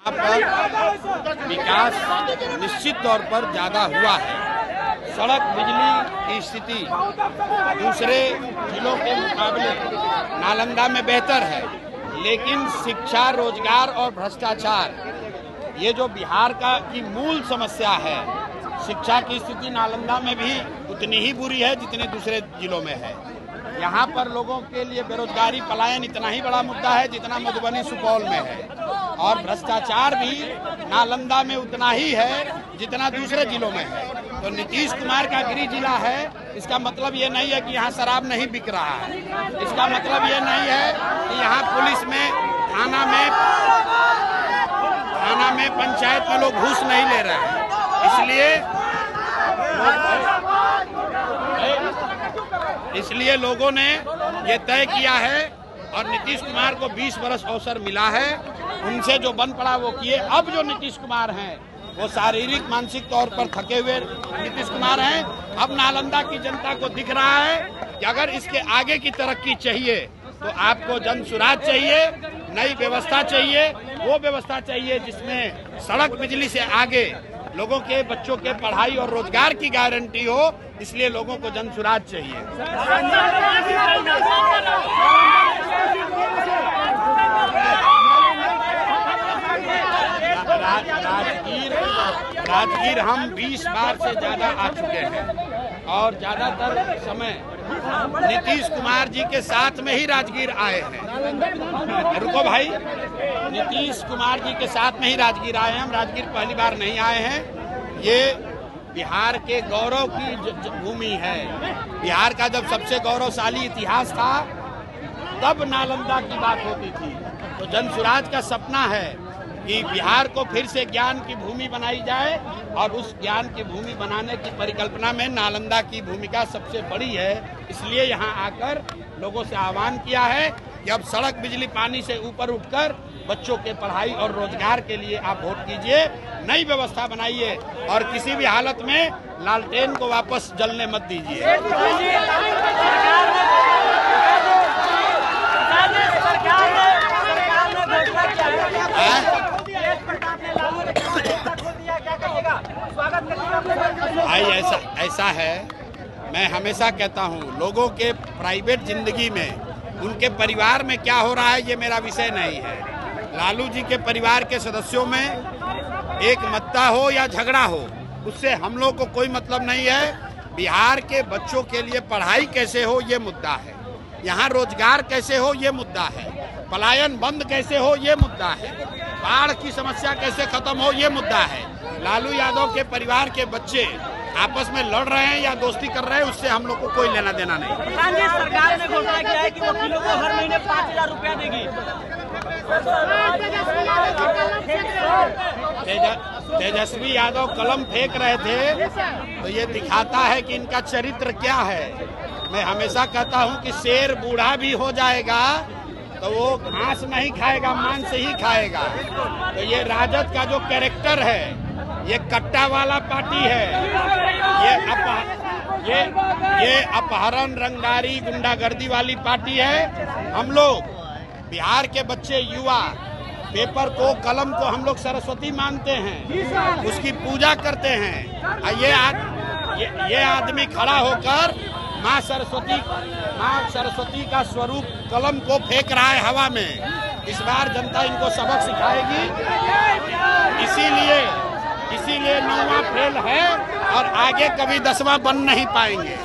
यहाँ पर विकास निश्चित तौर पर ज्यादा हुआ है। सड़क बिजली की स्थिति दूसरे जिलों के मुकाबले नालंदा में बेहतर है, लेकिन शिक्षा, रोजगार और भ्रष्टाचार ये जो बिहार की मूल समस्या है। शिक्षा की स्थिति नालंदा में भी उतनी ही बुरी है जितनी दूसरे जिलों में है। यहाँ पर लोगों के लिए बेरोजगारी, पलायन इतना ही बड़ा मुद्दा है जितना मधुबनी, सुपौल में है, और भ्रष्टाचार भी नालंदा में उतना ही है जितना दूसरे जिलों में है। तो नीतीश कुमार का गृह जिला है, इसका मतलब ये नहीं है कि यहाँ शराब नहीं बिक रहा है। इसका मतलब ये नहीं है कि यहाँ पुलिस में, थाना में, पंचायत में लोग घूस नहीं ले रहे हैं। इसलिए लोगों ने ये तय किया है और नीतीश कुमार को 20 वर्ष अवसर मिला है। उनसे जो बन पड़ा वो किए। अब जो नीतीश कुमार हैं वो शारीरिक, मानसिक तौर पर थके हुए नीतीश कुमार हैं। अब नालंदा की जनता को दिख रहा है कि अगर इसके आगे की तरक्की चाहिए तो आपको जन सुराज चाहिए, नई व्यवस्था चाहिए। वो व्यवस्था चाहिए जिसमें सड़क, बिजली से आगे लोगों के बच्चों के पढ़ाई और रोजगार की गारंटी हो। इसलिए लोगों को जन सुराज चाहिए। राजगीर हम 20 बार से ज्यादा आ चुके हैं और ज्यादातर समय नीतीश कुमार जी के साथ में ही राजगीर आए हैं। रुको भाई, नीतीश कुमार जी के साथ में ही राजगीर आए हैं। हम राजगीर पहली बार नहीं आए हैं। ये बिहार के गौरव की भूमि है। बिहार का जब सबसे गौरवशाली इतिहास था तब नालंदा की बात होती थी। तो जन सुराज का सपना है कि बिहार को फिर से ज्ञान की भूमि बनाई जाए, और उस ज्ञान की भूमि बनाने की परिकल्पना में नालंदा की भूमिका सबसे बड़ी है। इसलिए यहाँ आकर लोगों से आह्वान किया है कि अब सड़क, बिजली, पानी से ऊपर उठकर बच्चों के पढ़ाई और रोजगार के लिए आप वोट कीजिए, नई व्यवस्था बनाइए और किसी भी हालत में लालटेन को वापस जलने मत दीजिए। भाई ऐसा है, मैं हमेशा कहता हूँ लोगों के प्राइवेट जिंदगी में, उनके परिवार में क्या हो रहा है ये मेरा विषय नहीं है। लालू जी के परिवार के सदस्यों में एक मत्ता हो या झगड़ा हो, उससे हम लोग को कोई मतलब नहीं है। बिहार के बच्चों के लिए पढ़ाई कैसे हो ये मुद्दा है, यहाँ रोजगार कैसे हो ये मुद्दा है, पलायन बंद कैसे हो ये मुद्दा है, बाढ़ की समस्या कैसे खत्म हो ये मुद्दा है। लालू यादव के परिवार के बच्चे आपस में लड़ रहे हैं या दोस्ती कर रहे हैं, उससे हम लोग को कोई लेना देना नहीं। प्रधान जी, सरकार ने घोषणा किया है कि वकीलों को हर महीने 5,000 रुपया देगी। तेजस्वी यादव कलम फेंक रहे थे तो ये दिखाता है कि इनका चरित्र क्या है। मैं हमेशा कहता हूँ कि शेर बूढ़ा भी हो जाएगा तो वो घास नहीं खाएगा, मांस ही खाएगा। तो ये राजद का जो कैरेक्टर है, ये कट्टा वाला पार्टी है। ये अपहरण, रंगदारी, गुंडागर्दी वाली पार्टी है। हम लोग बिहार के बच्चे, युवा पेपर को, कलम को हम लोग सरस्वती मानते हैं, उसकी पूजा करते हैं। ये आदमी खड़ा होकर माँ सरस्वती का स्वरूप कलम को फेंक रहा है हवा में। इस बार जनता इनको सबक सिखाएगी। इसीलिए 9वां फेल है और आगे कभी 10वां बन नहीं पाएंगे।